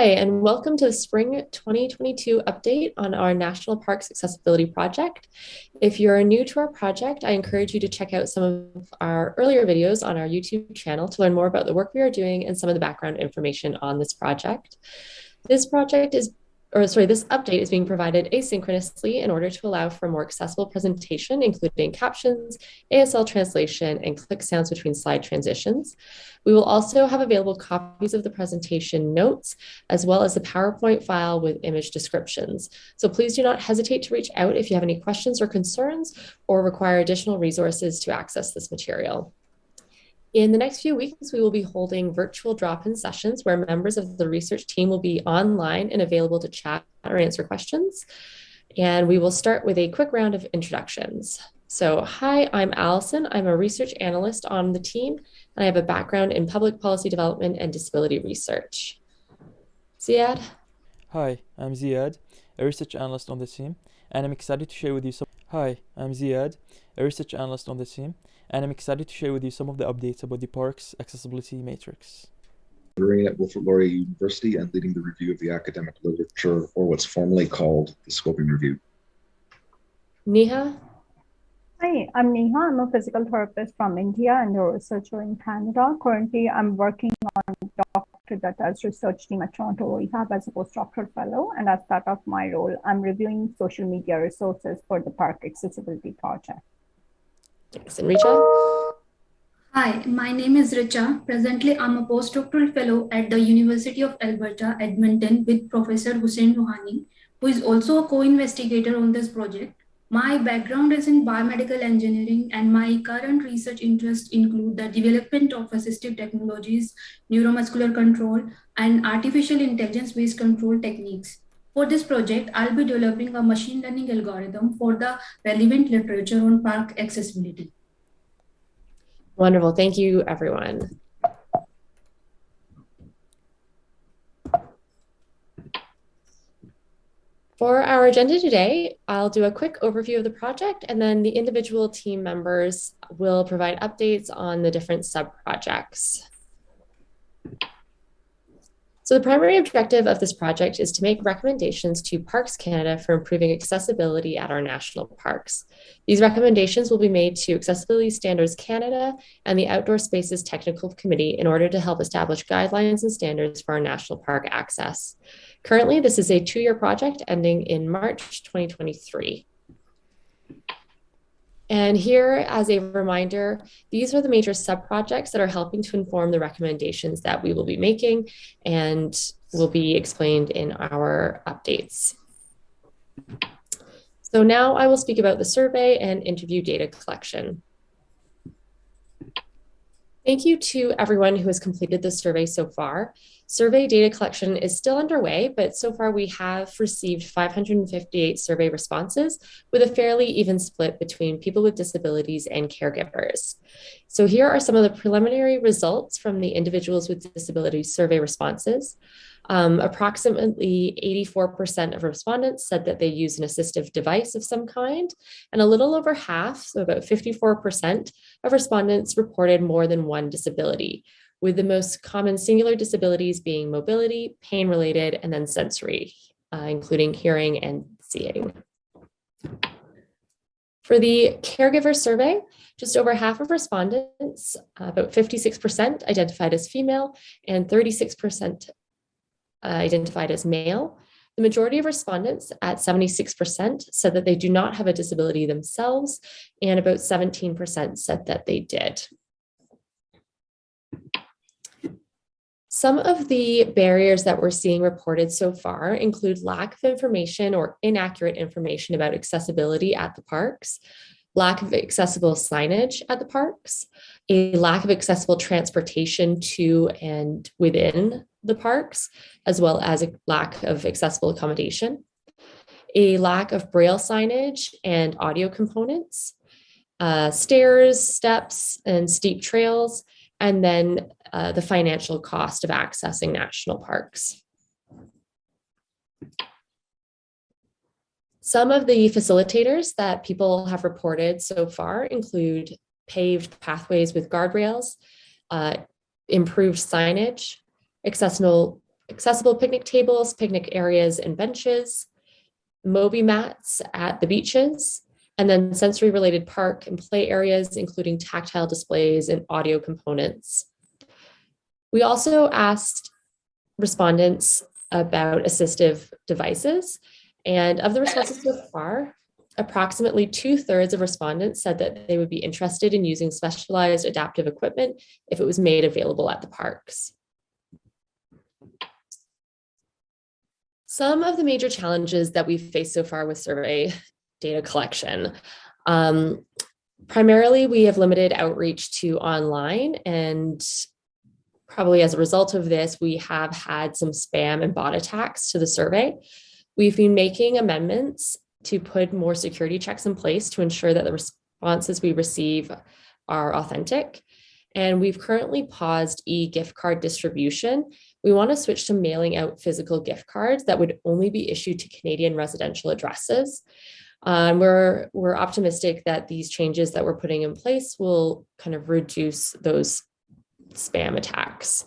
Hi, and welcome to the Spring 2022 update on our National Parks Accessibility Project. If you're new to our project, I encourage you to check out some of our earlier videos on our YouTube channel to learn more about the work we are doing and some of the background information on this project. This update is being provided asynchronously in order to allow for a more accessible presentation, including captions, ASL translation, and click sounds between slide transitions. We will also have available copies of the presentation notes, as well as the PowerPoint file with image descriptions. So please do not hesitate to reach out if you have any questions or concerns or require additional resources to access this material. In the next few weeks, we will be holding virtual drop-in sessions where members of the research team will be online and available to chat or answer questions. And we will start with a quick round of introductions. So, hi, I'm Allison. I'm a research analyst on the team, and I have a background in public policy development and disability research. Ziad? Hi, I'm Ziad, a research analyst on the team, and I'm excited to share with you some of the updates about the park's accessibility matrix. Librarian at Wilfrid Laurier University and leading the review of the academic literature, or what's formally called the scoping review. Neha? Hi, I'm Neha. I'm a physical therapist from India and a researcher in Canada. Currently, I'm working on a doctorate that does research team at Toronto Rehab as a postdoctoral fellow. And as part of my role, I'm reviewing social media resources for the Park Accessibility Project. Thanks. And Richa? Hi, my name is Richa. Presently, I'm a postdoctoral fellow at the University of Alberta, Edmonton, with Professor Hussein Rouhani, who is also a co-investigator on this project. My background is in biomedical engineering, and my current research interests include the development of assistive technologies, neuromuscular control, and artificial intelligence-based control techniques. For this project, I'll be developing a machine learning algorithm for the relevant literature on park accessibility. Wonderful. Thank you, everyone. For our agenda today, I'll do a quick overview of the project, and then the individual team members will provide updates on the different sub-projects. So the primary objective of this project is to make recommendations to Parks Canada for improving accessibility at our national parks. These recommendations will be made to Accessibility Standards Canada and the Outdoor Spaces Technical Committee in order to help establish guidelines and standards for our national park access. Currently, this is a 2-year project ending in March 2023. And here, as a reminder, these are the major sub-projects that are helping to inform the recommendations that we will be making and will be explained in our updates. So now I will speak about the survey and interview data collection. Thank you to everyone who has completed the survey so far. Survey data collection is still underway, but so far we have received 558 survey responses with a fairly even split between people with disabilities and caregivers. So here are some of the preliminary results from the individuals with disabilities survey responses. Approximately 84% of respondents said that they use an assistive device of some kind, and a little over half, so about 54% of respondents reported more than one disability, with the most common singular disabilities being mobility, pain-related, and then sensory, including hearing and seeing. For the caregiver survey, just over half of respondents, about 56%, identified as female and 36% identified as male. The majority of respondents at 76% said that they do not have a disability themselves, and about 17% said that they did. Some of the barriers that we're seeing reported so far include lack of information or inaccurate information about accessibility at the parks, lack of accessible signage at the parks, a lack of accessible transportation to and within the parks, as well as a lack of accessible accommodation, a lack of braille signage and audio components, stairs, steps, and steep trails, and then the financial cost of accessing national parks. Some of the facilitators that people have reported so far include paved pathways with guardrails, improved signage, accessible accessible picnic tables, picnic areas and benches, Moby mats at the beaches, and then sensory related park and play areas, including tactile displays and audio components. We also asked respondents about assistive devices, and of the responses so far, approximately 2/3 of respondents said that they would be interested in using specialized adaptive equipment if it was made available at the parks. Some of the major challenges that we've faced so far with survey data collection. Primarily, we have limited outreach to online, and probably as a result of this, we have had some spam and bot attacks to the survey. We've been making amendments to put more security checks in place to ensure that the responses we receive are authentic. And we've currently paused e-gift card distribution. We want to switch to mailing out physical gift cards that would only be issued to Canadian residential addresses. We're optimistic that these changes that we're putting in place will kind of reduce those spam attacks.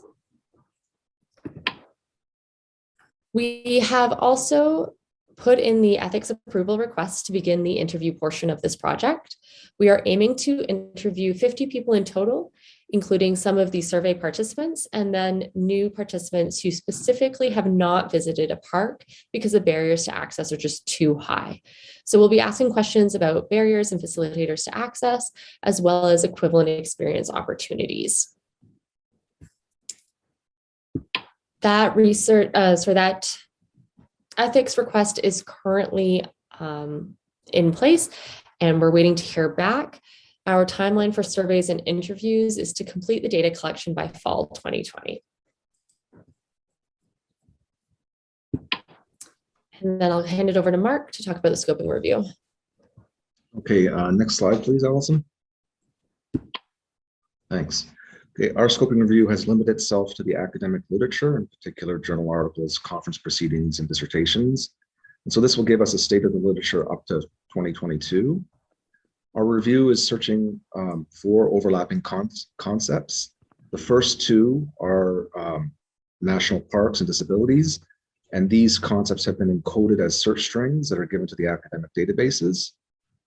We have also put in the ethics approval request to begin the interview portion of this project. We are aiming to interview 50 people in total, including some of the survey participants and then new participants who specifically have not visited a park because the barriers to access are just too high. So we'll be asking questions about barriers and facilitators to access, as well as equivalent experience opportunities. That research, that ethics request is currently in place, and we're waiting to hear back. Our timeline for surveys and interviews is to complete the data collection by fall 2020. And then I'll hand it over to Mark to talk about the scoping review. Okay, next slide, please, Allison. Thanks. Okay, our scoping review has limited itself to the academic literature, in particular journal articles, conference proceedings, and dissertations. And so this will give us a state of the literature up to 2022. Our review is searching for overlapping concepts. The first two are national parks and disabilities, and these concepts have been encoded as search strings that are given to the academic databases.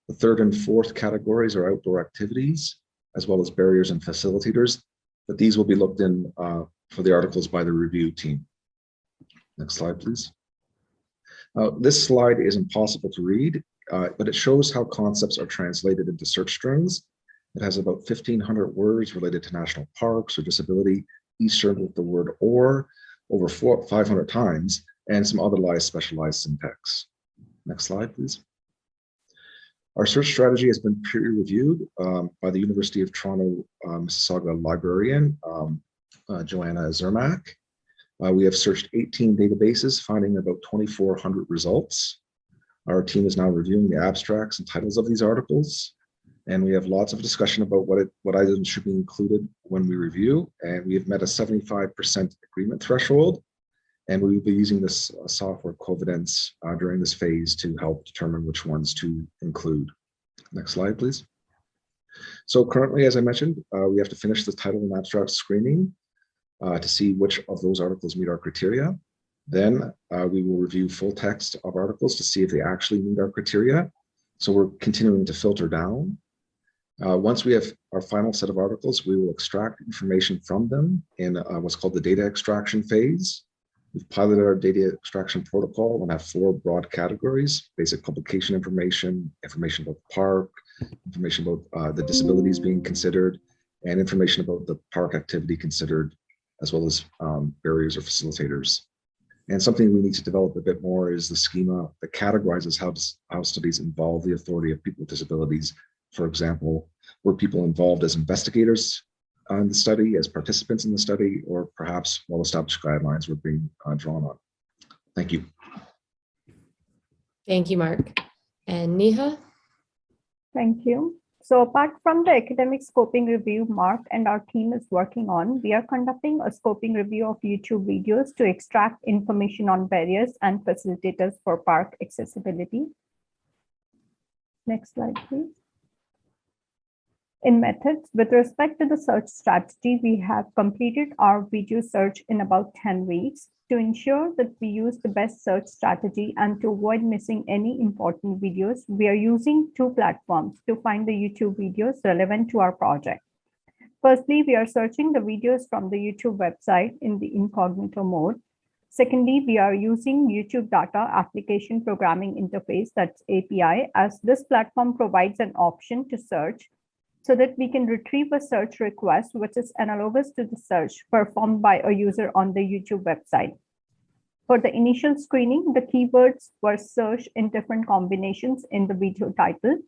The third and fourth categories are outdoor activities, as well as barriers and facilitators, but these will be looked in for the articles by the review team. Next slide, please. This slide is impossible to read, but it shows how concepts are translated into search strings. It has about 1,500 words related to national parks or disability, each served with the word "or" over 500 times, and some otherwise specialized syntax. Next slide, please. Our search strategy has been peer-reviewed by the University of Toronto Mississauga librarian, Joanna Zermack. We have searched 18 databases, finding about 2,400 results. Our team is now reviewing the abstracts and titles of these articles, and we have lots of discussion about what items should be included when we review, and we have met a 75% agreement threshold, and we will be using this software Covidence during this phase to help determine which ones to include. Next slide, please. So currently, as I mentioned, we have to finish the title and abstract screening to see which of those articles meet our criteria. Then we will review full text of articles to see if they actually meet our criteria. So we're continuing to filter down. Once we have our final set of articles, we will extract information from them in what's called the data extraction phase. We've piloted our data extraction protocol and have 4 broad categories: basic publication information, information about the park, information about the disabilities being considered, and information about the park activity considered, as well as barriers or facilitators. And something we need to develop a bit more is the schema that categorizes how studies involve the authority of people with disabilities. For example, were people involved as investigators in the study, as participants in the study, or perhaps well-established guidelines were being drawn on. Thank you. Thank you, Mark. And Neha? Thank you. So apart from the academic scoping review Mark and our team is working on, we are conducting a scoping review of YouTube videos to extract information on barriers and facilitators for park accessibility. Next slide, please. In methods, with respect to the search strategy, we have completed our video search in about 10 weeks. To ensure that we use the best search strategy and to avoid missing any important videos, we are using two platforms to find the YouTube videos relevant to our project. Firstly, we are searching the videos from the YouTube website in the incognito mode. Secondly, we are using YouTube Data Application Programming Interface, that's API, as this platform provides an option to search so that we can retrieve a search request, which is analogous to the search performed by a user on the YouTube website. For the initial screening, the keywords were searched in different combinations in the video title.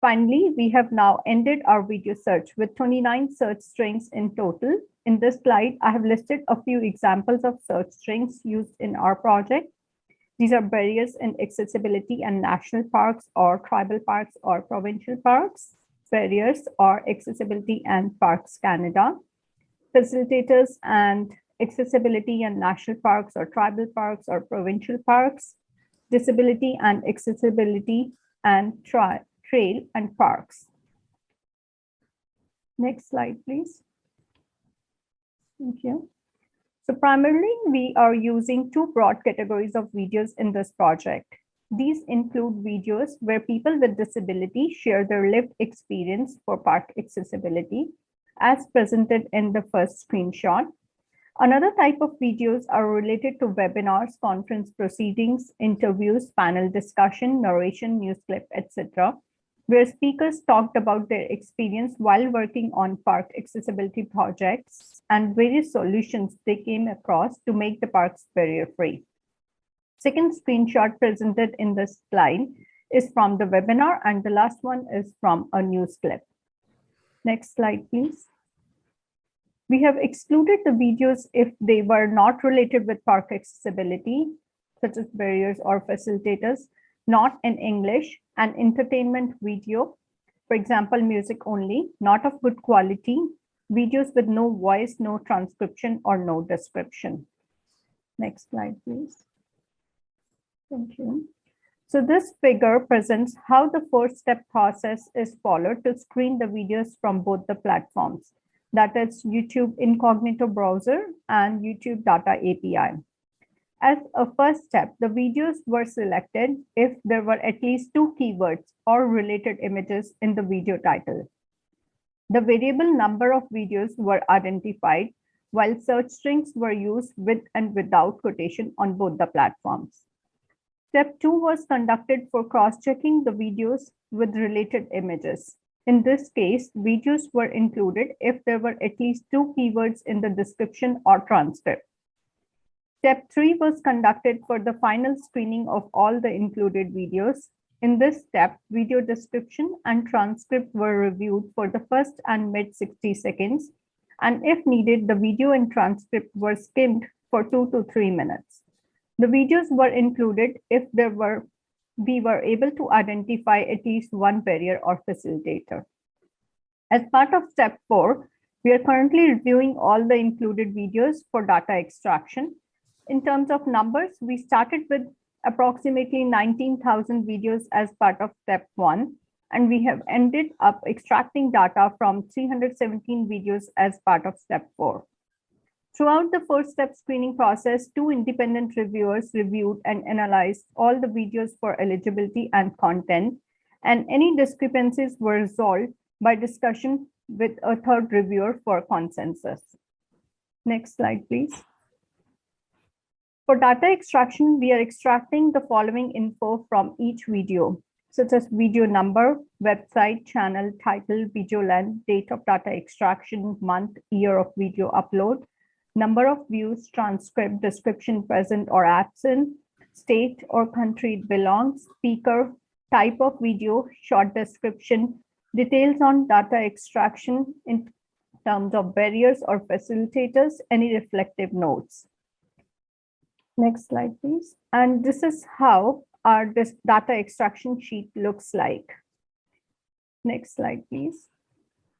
Finally, we have now ended our video search with 29 search strings in total. In this slide, I have listed a few examples of search strings used in our project. These are barriers in accessibility and national parks or tribal parks or provincial parks, barriers or accessibility and parks Canada, facilitators and accessibility and national parks or tribal parks or provincial parks, disability and accessibility and trail and parks. Next slide, please. Thank you. So primarily, we are using two broad categories of videos in this project. These include videos where people with disability share their lived experience for park accessibility, as presented in the first screenshot. Another type of videos are related to webinars, conference proceedings, interviews, panel discussion, narration, news clip, etc., where speakers talked about their experience while working on park accessibility projects and various solutions they came across to make the parks barrier-free. Second screenshot presented in this slide is from the webinar, and the last one is from a news clip. Next slide, please. We have excluded the videos if they were not related with park accessibility, such as barriers or facilitators, not in English, an entertainment video, for example, music only, not of good quality, videos with no voice, no transcription, or no description. Next slide, please. Thank you. So this figure presents how the four-step process is followed to screen the videos from both the platforms, that is YouTube Incognito Browser and YouTube Data API. As a first step, the videos were selected if there were at least two keywords or related images in the video title. The variable number of videos were identified, while search strings were used with and without quotation on both the platforms. Step 2 was conducted for cross-checking the videos with related images. In this case, videos were included if there were at least two keywords in the description or transcript. Step 3 was conducted for the final screening of all the included videos. In this step, video description and transcript were reviewed for the first and mid 60 seconds, and if needed, the video and transcript were skimmed for 2 to 3 minutes. The videos were included if we were able to identify at least one barrier or facilitator. As part of step 4, we are currently reviewing all the included videos for data extraction. In terms of numbers, we started with approximately 19,000 videos as part of step 1, and we have ended up extracting data from 317 videos as part of step 4. Throughout the 4-step screening process, 2 independent reviewers reviewed and analyzed all the videos for eligibility and content, and any discrepancies were resolved by discussion with a third reviewer for consensus. Next slide, please. For data extraction, we are extracting the following info from each video, such as video number, website, channel, title, video length, date of data extraction, month, year of video upload, number of views, transcript, description present or absent, state or country it belongs, speaker, type of video, short description, details on data extraction in terms of barriers or facilitators, any reflective notes. Next slide, please. And this is how our data extraction sheet looks like. Next slide, please.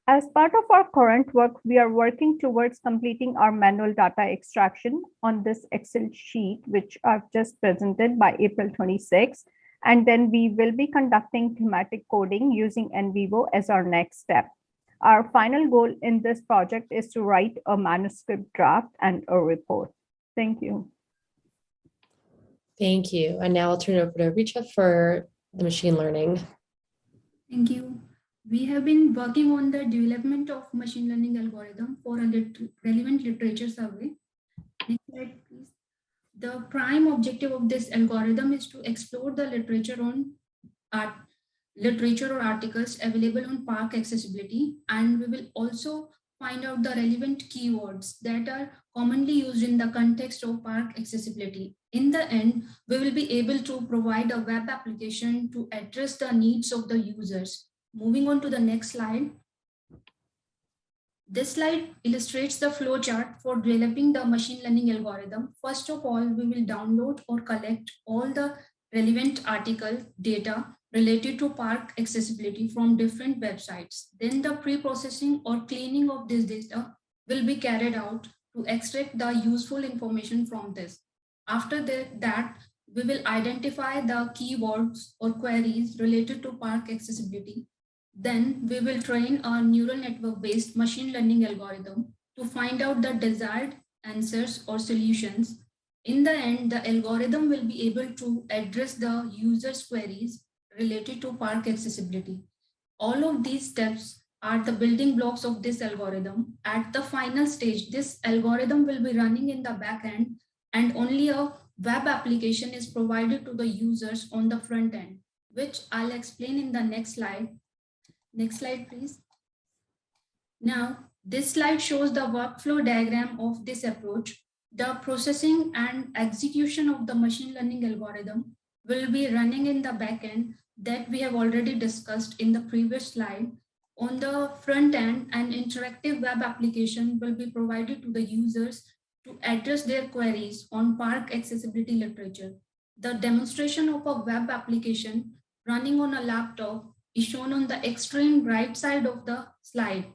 As part of our current work, we are working towards completing our manual data extraction on this Excel sheet, which I've just presented by April 26. And then we will be conducting thematic coding using NVivo as our next step. Our final goal in this project is to write a manuscript draft and a report. Thank you. Thank you. And now I'll turn it over to Richa for the machine learning. Thank you. We have been working on the development of machine learning algorithm for a relevant literature survey. Next slide, please. The prime objective of this algorithm is to explore the literature or articles available on park accessibility, and we will also find out the relevant keywords that are commonly used in the context of park accessibility. In the end, we will be able to provide a web application to address the needs of the users. Moving on to the next slide. This slide illustrates the flowchart for developing the machine learning algorithm. First of all, we will download or collect all the relevant article data related to park accessibility from different websites. Then the pre-processing or cleaning of this data will be carried out to extract the useful information from this. After that, we will identify the keywords or queries related to park accessibility. Then we will train a neural network-based machine learning algorithm to find out the desired answers or solutions. In the end, the algorithm will be able to address the user's queries related to park accessibility. All of these steps are the building blocks of this algorithm. At the final stage, this algorithm will be running in the backend, and only a web application is provided to the users on the front end, which I'll explain in the next slide. Next slide, please. Now, this slide shows the workflow diagram of this approach. The processing and execution of the machine learning algorithm will be running in the backend that we have already discussed in the previous slide. On the front end, an interactive web application will be provided to the users to address their queries on park accessibility literature. The demonstration of a web application running on a laptop is shown on the extreme right side of the slide.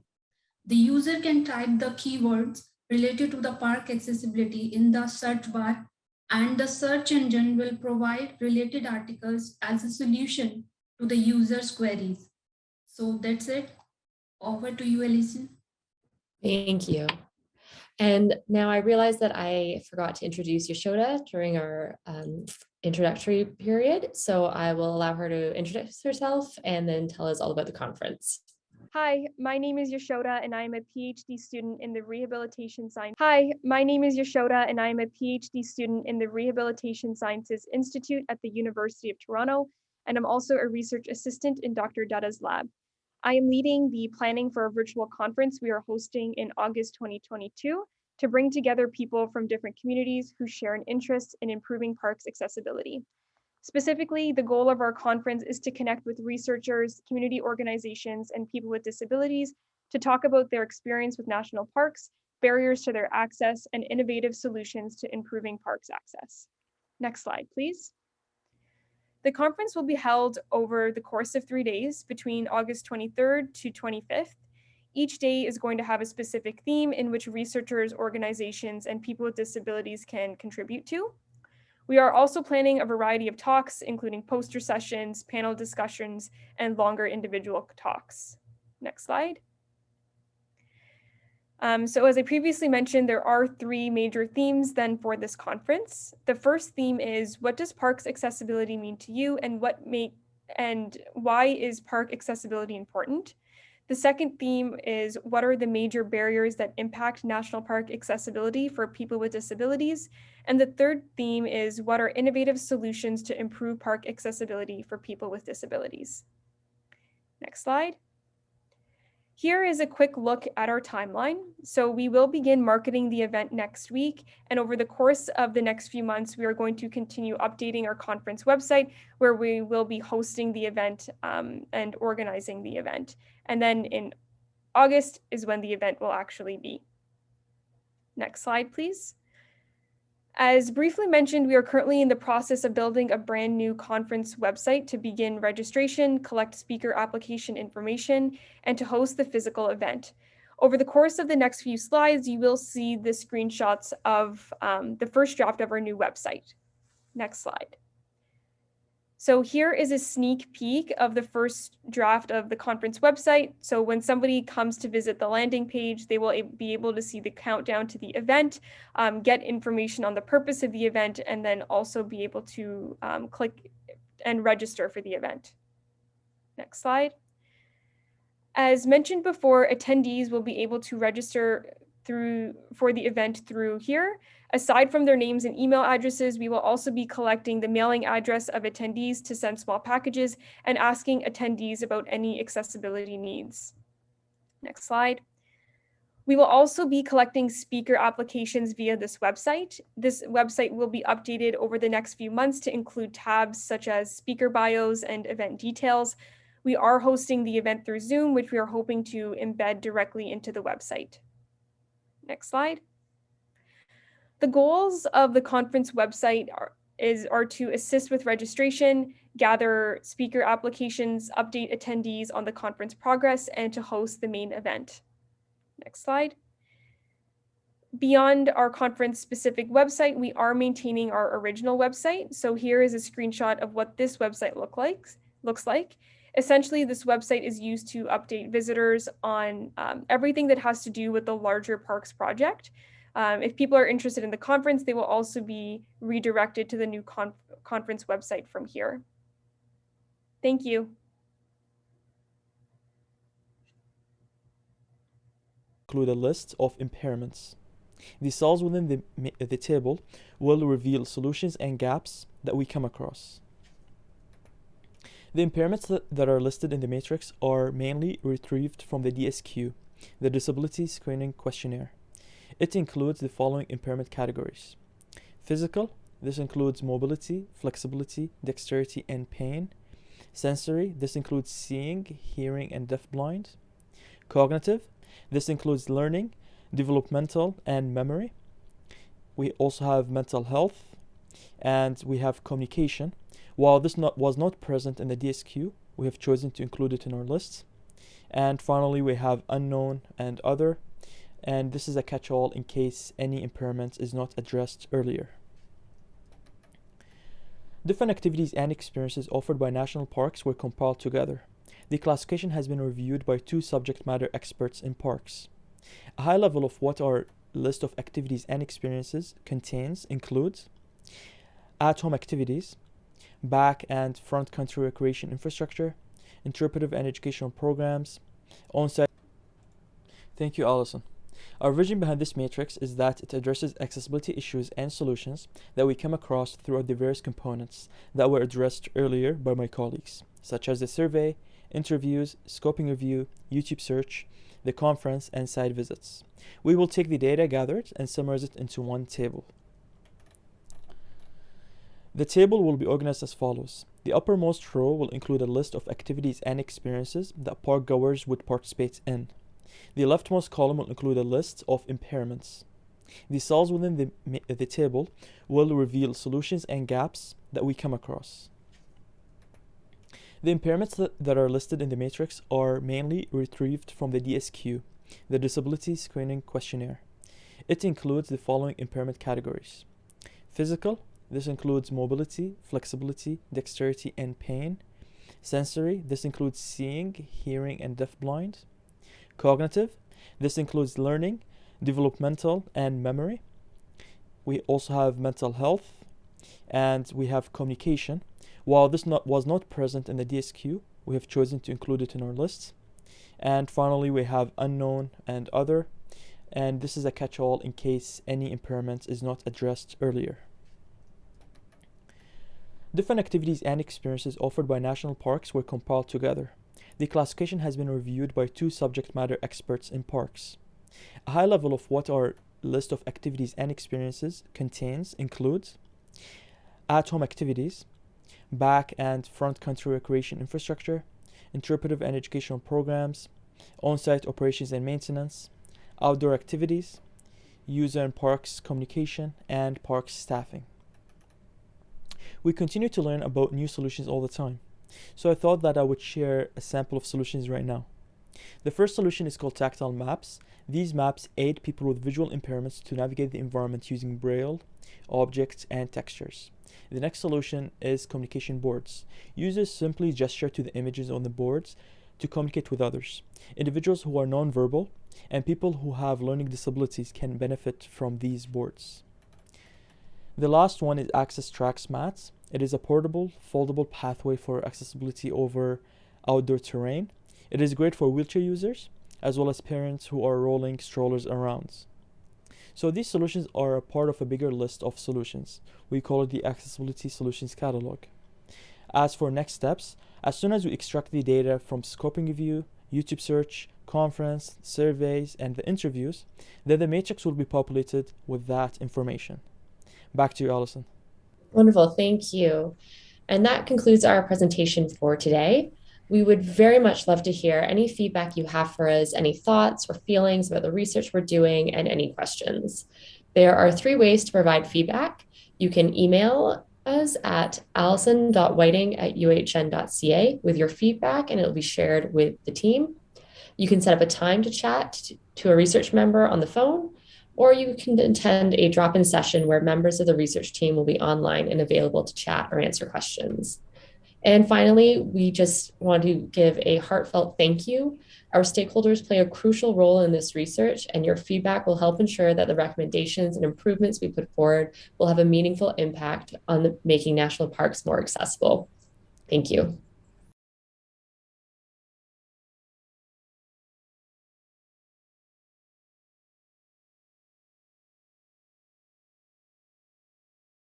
The user can type the keywords related to the park accessibility in the search bar, and the search engine will provide related articles as a solution to the user's queries. So that's it. Over to you, Alison. Thank you. And now I realize that I forgot to introduce Yashoda during our introductory period. So I will allow her to introduce herself and then tell us all about the conference. Hi, my name is Yashoda and I am a PhD student in the Rehabilitation Science. Hi, my name is Yashoda and I am a PhD student in the Rehabilitation Sciences Institute at the University of Toronto, and I'm also a research assistant in Dr. Datta's lab. I am leading the planning for a virtual conference we are hosting in August 2022 to bring together people from different communities who share an interest in improving parks accessibility. Specifically, the goal of our conference is to connect with researchers, community organizations, and people with disabilities to talk about their experience with national parks, barriers to their access, and innovative solutions to improving parks access. Next slide, please. The conference will be held over the course of 3 days between August 23rd to 25th. Each day is going to have a specific theme in which researchers, organizations, and people with disabilities can contribute to. We are also planning a variety of talks, including poster sessions, panel discussions, and longer individual talks. Next slide. So as I previously mentioned, there are 3 major themes then for this conference. The first theme is, what does parks accessibility mean to you, and why is park accessibility important? The second theme is, what are the major barriers that impact national park accessibility for people with disabilities? And the third theme is, what are innovative solutions to improve park accessibility for people with disabilities? Next slide. Here is a quick look at our timeline. So we will begin marketing the event next week, and over the course of the next few months, we are going to continue updating our conference website, where we will be hosting the event and organizing the event. And then in August is when the event will actually be. Next slide, please. As briefly mentioned, we are currently in the process of building a brand new conference website to begin registration, collect speaker application information, and to host the physical event. Over the course of the next few slides, you will see the screenshots of the first draft of our new website. Next slide. So here is a sneak peek of the first draft of the conference website. So when somebody comes to visit the landing page, they will be able to see the countdown to the event, get information on the purpose of the event, and then also be able to click and register for the event. Next slide. As mentioned before, attendees will be able to register for the event through here. Aside from their names and email addresses, we will also be collecting the mailing address of attendees to send small packages and asking attendees about any accessibility needs. Next slide. We will also be collecting speaker applications via this website. This website will be updated over the next few months to include tabs such as speaker bios and event details. We are hosting the event through Zoom, which we are hoping to embed directly into the website. Next slide. The goals of the conference website are to assist with registration, gather speaker applications, update attendees on the conference progress, and to host the main event. Next slide. Beyond our conference-specific website, we are maintaining our original website. So here is a screenshot of what this website looks like. Essentially, this website is used to update visitors on everything that has to do with the larger parks project. If people are interested in the conference, they will also be redirected to the new conference website from here. Thank you. Include a list of impairments. The cells within the table will reveal solutions and gaps that we come across. The impairments that are listed in the matrix are mainly retrieved from the DSQ, the Disability Screening Questionnaire. It includes the following impairment categories. Physical, this includes mobility, flexibility, dexterity, and pain. Sensory, this includes seeing, hearing, and deafblind. Cognitive, this includes learning, developmental, and memory. We also have mental health, and we have communication. While this was not present in the DSQ, we have chosen to include it in our list. And finally, we have unknown and other, and this is a catch-all in case any impairment is not addressed earlier. Different activities and experiences offered by national parks were compiled together. The classification has been reviewed by 2 subject matter experts in parks. A high level of what our list of activities and experiences contains includes at-home activities, back and front country recreation infrastructure, interpretive and educational programs, on-site. Thank you, Allison. Our vision behind this matrix is that it addresses accessibility issues and solutions that we come across throughout the various components that were addressed earlier by my colleagues, such as the survey, interviews, scoping review, YouTube search, the conference, and site visits. We will take the data gathered and summarize it into one table. The table will be organized as follows. The uppermost row will include a list of activities and experiences that park goers would participate in. The leftmost column will include a list of impairments. The cells within the table will reveal solutions and gaps that we come across. The impairments that are listed in the matrix are mainly retrieved from the DSQ, the Disability Screening Questionnaire. It includes the following impairment categories. Physical, this includes mobility, flexibility, dexterity, and pain. Sensory, this includes seeing, hearing, and deafblind. Cognitive, this includes learning, developmental, and memory. We also have mental health, and we have communication. While this was not present in the DSQ, we have chosen to include it in our list. And finally, we have unknown and other, and this is a catch-all in case any impairment is not addressed earlier. Different activities and experiences offered by national parks were compiled together. The classification has been reviewed by 2 subject matter experts in parks. A high level of what our list of activities and experiences contains includes at-home activities, back and front country recreation infrastructure, interpretive and educational programs, on-site operations and maintenance, outdoor activities, user and parks communication, and parks staffing. We continue to learn about new solutions all the time, so I thought that I would share a sample of solutions right now. The first solution is called tactile maps. These maps aid people with visual impairments to navigate the environment using braille, objects, and textures. The next solution is communication boards. Users simply gesture to the images on the boards to communicate with others. Individuals who are nonverbal and people who have learning disabilities can benefit from these boards. The last one is Access Tracks Mats. It is a portable, foldable pathway for accessibility over outdoor terrain. It is great for wheelchair users as well as parents who are rolling strollers around. So these solutions are a part of a bigger list of solutions. We call it the Accessibility Solutions Catalog. As for next steps, as soon as we extract the data from scoping review, YouTube search, conference, surveys, and the interviews, then the matrix will be populated with that information. Back to you, Allison. Wonderful, thank you. And that concludes our presentation for today. We would very much love to hear any feedback you have for us, any thoughts or feelings about the research we're doing, and any questions. There are 3 ways to provide feedback. You can email us at allison.whiting@uhn.ca with your feedback, and it will be shared with the team. You can set up a time to chat to a research member on the phone, or you can attend a drop-in session where members of the research team will be online and available to chat or answer questions. And finally, we just want to give a heartfelt thank you. Our stakeholders play a crucial role in this research, and your feedback will help ensure that the recommendations and improvements we put forward will have a meaningful impact on making national parks more accessible. Thank you.